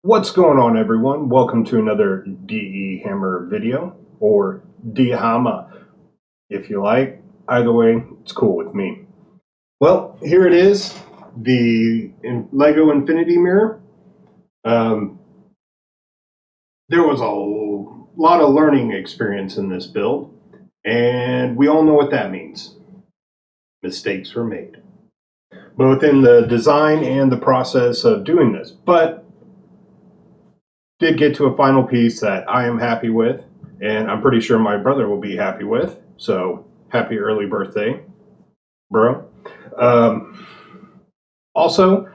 What's going on, everyone? Welcome to another DE Hammer video, or D Hammer if you like. Either way, it's cool with me. Well, here it is, the Lego Infinity Mirror. There was a lot of learning experience in this build, and we all know what that means. Mistakes were made, both in the design and the process of doing this, but did get to a final piece that I am happy with, and I'm pretty sure my brother will be happy with. So happy early birthday, bro. Also,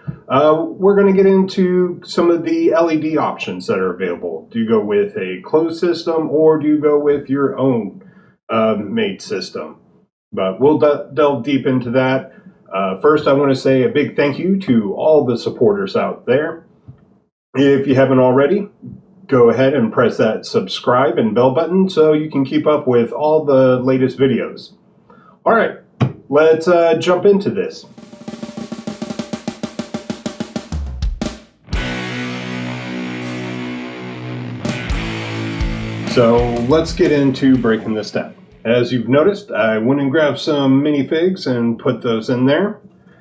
we're going to get into some of the LED options that are available. Do you go with a closed system, or do you go with your own made system? But we'll delve deep into that. First, I want to say a big thank you to all the supporters out there. If you haven't already, go ahead and press that subscribe and bell button so you can keep up with all the latest videos. All right, let's jump into this. So let's get into breaking this down. As you've noticed, I went and grabbed some minifigs and put those in there.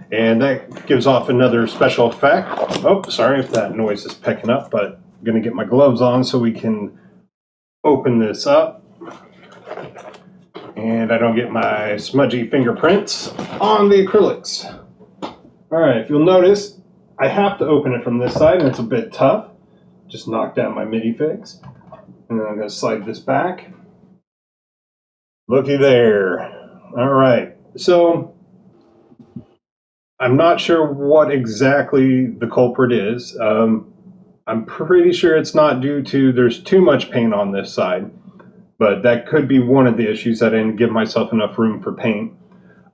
And that gives off another special effect. Oh, sorry if that noise is picking up, but I'm going to get my gloves on so we can open this up. And I don't get my smudgy fingerprints on the acrylics. All right, if you'll notice, I have to open it from this side, and it's a bit tough. Just knock down my minifigs. And then I'm going to slide this back. Looky there. All right, so I'm not sure what exactly the culprit is. I'm pretty sure it's not due to there's too much paint on this side, but that could be one of the issues. I didn't give myself enough room for paint.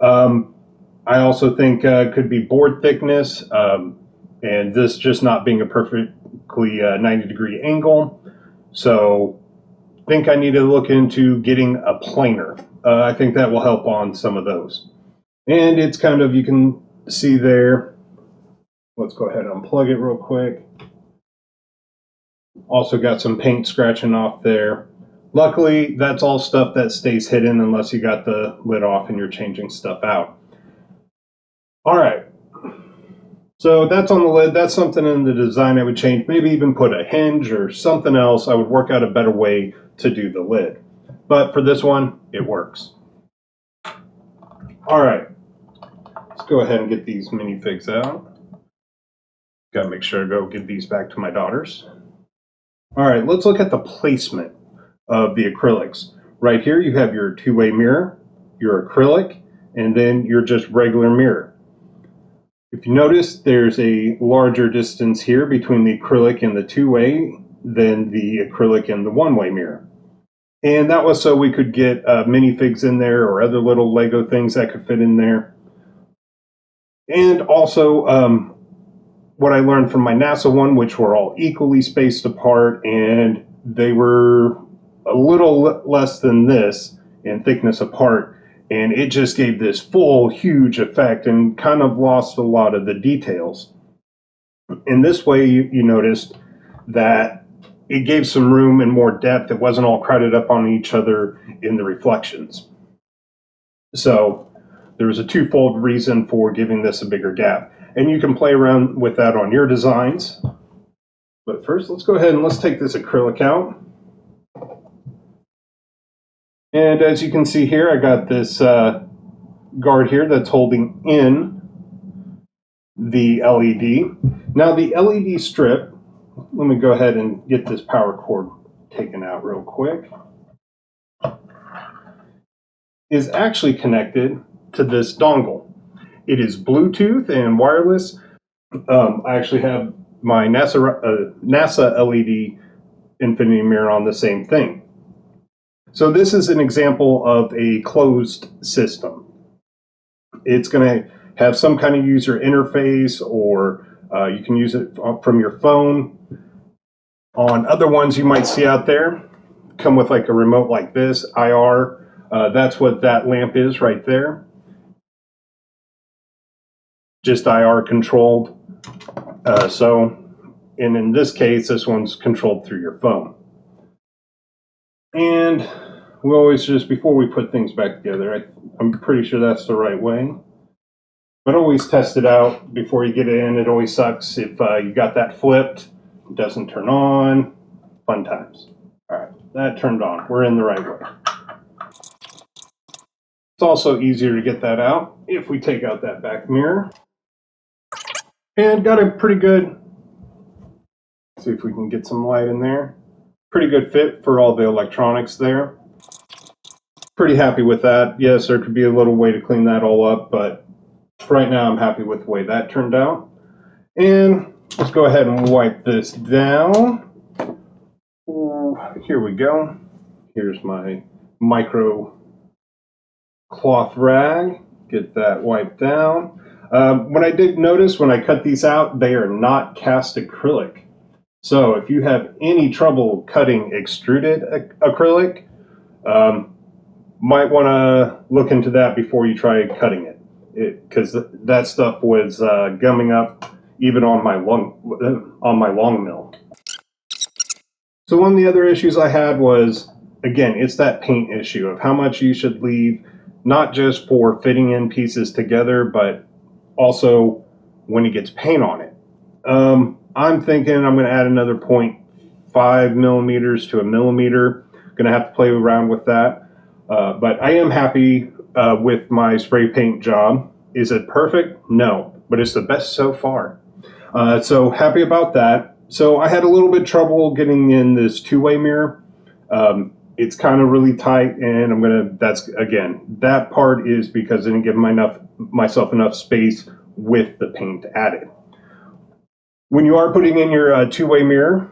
I also think it could be board thickness, and this just not being a perfectly 90-degree angle. So I think I need to look into getting a planer. I think that will help on some of those. And it's kind of, you can see there. Let's go ahead and unplug it real quick. Also got some paint scratching off there. Luckily, that's all stuff that stays hidden unless you got the lid off and you're changing stuff out. All right. So that's on the lid. That's something in the design I would change. Maybe even put a hinge or something else. I would work out a better way to do the lid. But for this one, it works. All right. Let's go ahead and get these minifigs out. Got to make sure to go give these back to my daughters. All right, let's look at the placement of the acrylics. Right here, you have your two-way mirror, your acrylic, and then your just regular mirror. If you notice, there's a larger distance here between the acrylic and the two-way than the acrylic and the one-way mirror. And that was so we could get minifigs in there or other little Lego things that could fit in there. And also, what I learned from my NASA one, which were all equally spaced apart, and they were a little less than this in thickness apart, and it just gave this full, huge effect and kind of lost a lot of the details. In this way, you noticed that it gave some room and more depth. It wasn't all crowded up on each other in the reflections. So there was a twofold reason for giving this a bigger gap. And you can play around with that on your designs. But first, let's go ahead and let's take this acrylic out. And as you can see here, I got this guard here that's holding in the LED. Now the LED strip, let me go ahead and get this power cord taken out real quick, is actually connected to this dongle. It is Bluetooth and wireless. I actually have my NASA LED Infinity Mirror on the same thing. So this is an example of a closed system. It's going to have some kind of user interface, or you can use it from your phone. On other ones you might see out there, come with like a remote like this, IR. That's what that lamp is right there. Just IR controlled. So And in this case, this one's controlled through your phone. And we always just, before we put things back together, I'm pretty sure that's the right way. But always test it out before you get it in. It always sucks if you got that flipped, it doesn't turn on. Fun times. All right, that turned on. We're in the right way. It's also easier to get that out if we take out that back mirror. And got a pretty good, see if we can get some light in there. Pretty good fit for all the electronics there. Pretty happy with that. Yes, there could be a little way to clean that all up, but right now I'm happy with the way that turned out. And let's go ahead and wipe this down. Here we go. Here's my micro cloth rag. Get that wiped down. What I did notice when I cut these out, they are not cast acrylic. So if you have any trouble cutting extruded acrylic, might want to look into that before you try cutting it, because that stuff was gumming up even on my long mill. So one of the other issues I had was, again, it's that paint issue of how much you should leave, not just for fitting in pieces together, but also when it gets paint on it. I'm thinking I'm going to add another 0.5 millimeters to a millimeter. Going to have to play around with that. But I am happy with my spray paint job. Is it perfect? No, but it's the best so far. So happy about that. So I had a little bit of trouble getting in this two-way mirror. It's kind of really tight, and that part is because I didn't give myself enough space with the paint added. When you are putting in your two-way mirror,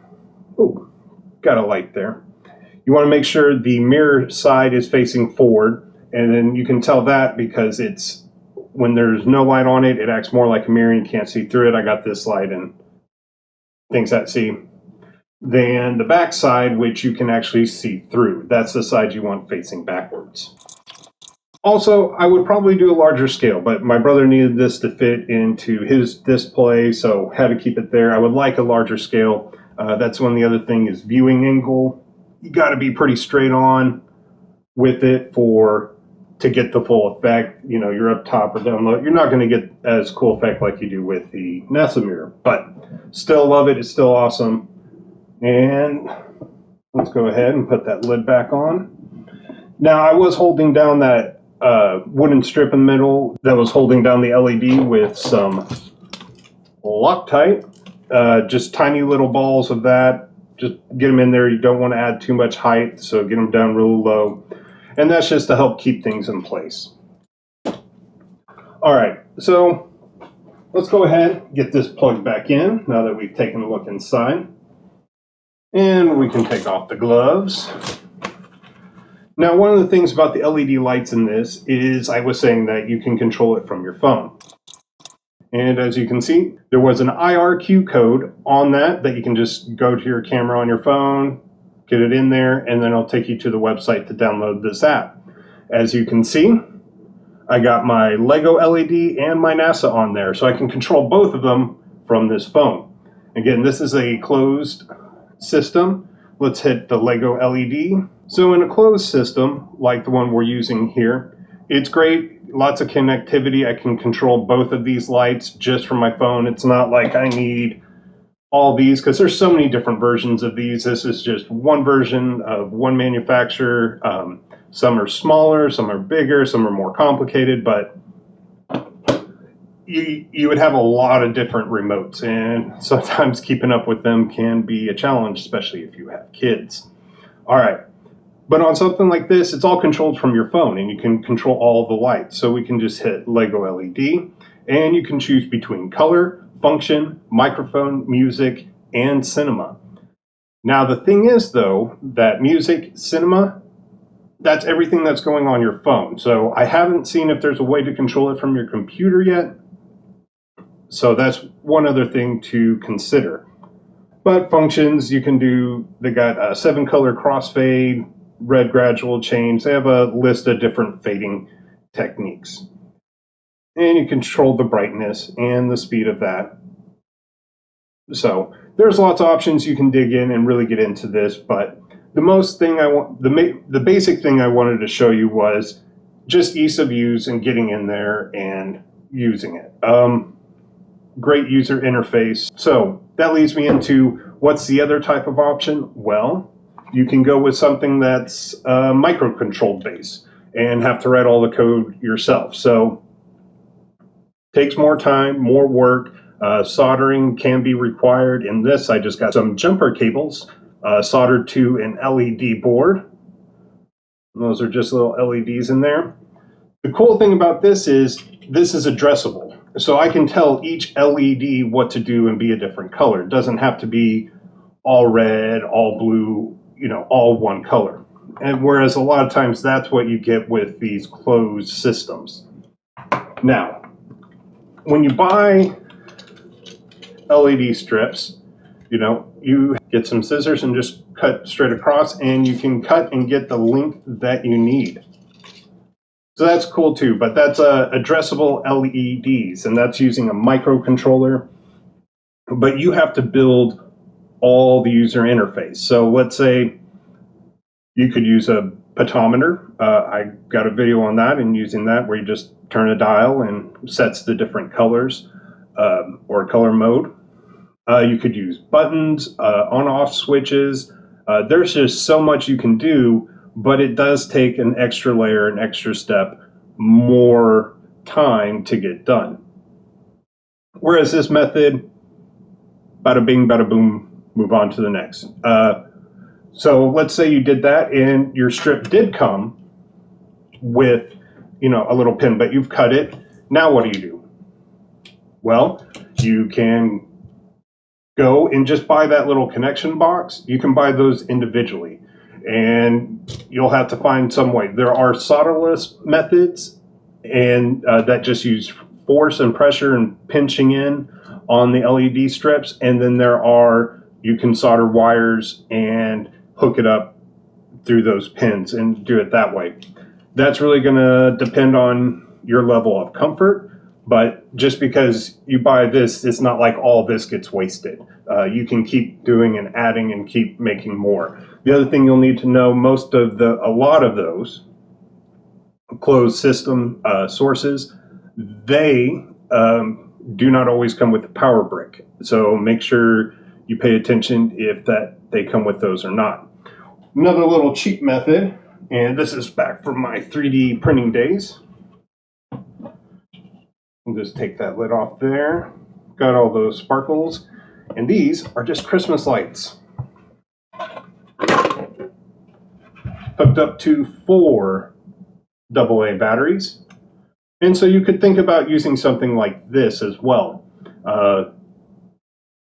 got a light there. You want to make sure the mirror side is facing forward, and then you can tell that because when there's no light on it, it acts more like a mirror and you can't see through it. I got this light and things that see. Then the back side, which you can actually see through. That's the side you want facing backwards. Also, I would probably do a larger scale, but my brother needed this to fit into his display, so had to keep it there. I would like a larger scale. That's one of the other things is viewing angle. You got to be pretty straight on with it to get the full effect. You know, you're up top or down low. You're not going to get as cool effect like you do with the NASA mirror, but still love it. It's still awesome. And let's go ahead and put that lid back on. Now, I was holding down that wooden strip in the middle that was holding down the LED with some Loctite, just tiny little balls of that. Just get them in there. You don't want to add too much height, so get them down real low. And that's just to help keep things in place. All right, so let's go ahead and get this plugged back in now that we've taken a look inside. And we can take off the gloves. Now, one of the things about the LED lights in this is I was saying that you can control it from your phone. And as you can see, there was an IRQ code on that you can just go to your camera on your phone, get it in there, and then it'll take you to the website to download this app. As you can see, I got my Lego LED and my NASA on there, so I can control both of them from this phone. Again, this is a closed system. Let's hit the Lego LED. So in a closed system, like the one we're using here, it's great. Lots of connectivity. I can control both of these lights just from my phone. It's not like I need all these because there's so many different versions of these. This is just one version of one manufacturer. Some are smaller, some are bigger, some are more complicated, but you would have a lot of different remotes, and sometimes keeping up with them can be a challenge, especially if you have kids. All right. But on something like this, it's all controlled from your phone, and you can control all the lights. So we can just hit Lego LED, and you can choose between color, function, microphone, music, and cinema. Now, the thing is, though, that music, cinema, that's everything that's going on your phone. So I haven't seen if there's a way to control it from your computer yet. So that's one other thing to consider. But functions, you can do, they got a 7-color crossfade, red gradual change. They have a list of different fading techniques. And you control the brightness and the speed of that. So there's lots of options you can dig in and really get into this, but the basic thing I wanted to show you was just ease of use and getting in there and using it. Great user interface. So that leads me into what's the other type of option? Well, you can go with something that's microcontrolled based and have to write all the code yourself. So takes more time, more work. Soldering can be required. In this, I just got some jumper cables soldered to an LED board. Those are just little LEDs in there. The cool thing about this is addressable. So I can tell each LED what to do and be a different color. It doesn't have to be all red, all blue, all one color. And whereas a lot of times that's what you get with these closed systems. Now, when you buy LED strips, you get some scissors and just cut straight across, and you can cut and get the length that you need. So that's cool too, but that's addressable LEDs, and that's using a microcontroller. But you have to build all the user interface. So let's say you could use a potometer. I got a video on that and using that where you just turn a dial and sets the different colors or color mode. You could use buttons, on-off switches. There's just so much you can do, but it does take an extra layer, an extra step, more time to get done. Whereas this method, bada bing, bada boom, move on to the next. So let's say you did that and your strip did come with, a little pin, but you've cut it. Now what do? Well, you can go and just buy that little connection box. You can buy those individually, and you'll have to find some way. There are solderless methods, and that just use force and pressure and pinching in on the LED strips. And then you can solder wires and hook it up through those pins and do it that way. That's really going to depend on your level of comfort. But just because you buy this, it's not like all this gets wasted. You can keep doing and adding and keep making more. The other thing you'll need to know, a lot of those closed system sources, they do not always come with the power brick. So make sure you pay attention if they come with those or not. Another little cheap method, and this is back from my 3D printing days. I'll just take that lid off there. Got all those sparkles. And these are just Christmas lights. Hooked up to 4 AA batteries. And so you could think about using something like this as well.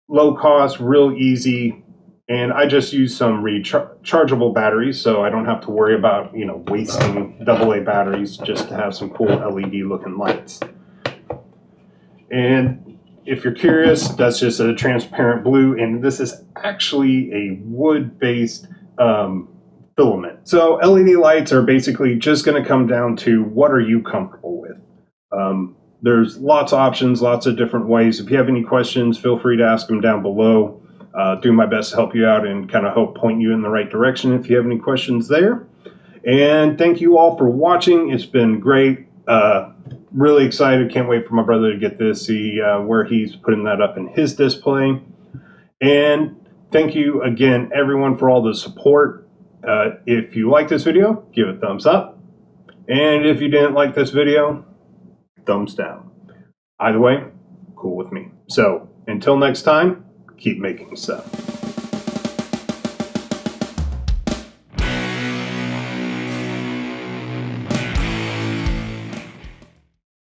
Low cost, real easy. And I just use some rechargeable batteries, so I don't have to worry about, wasting AA batteries just to have some cool LED looking lights. And if you're curious, that's just a transparent blue, and this is actually a wood-based filament. So LED lights are basically just going to come down to what are you comfortable with. There's lots of options, lots of different ways. If you have any questions, feel free to ask them down below. Do my best to help you out and kind of help point you in the right direction if you have any questions there. And thank you all for watching. It's been great. Really excited. Can't wait for my brother to get this, see where he's putting that up in his display. And thank you again, everyone, for all the support. If you like this video, give it a thumbs up. And if you didn't like this video, thumbs down. Either way, cool with me. So until next time, keep making stuff.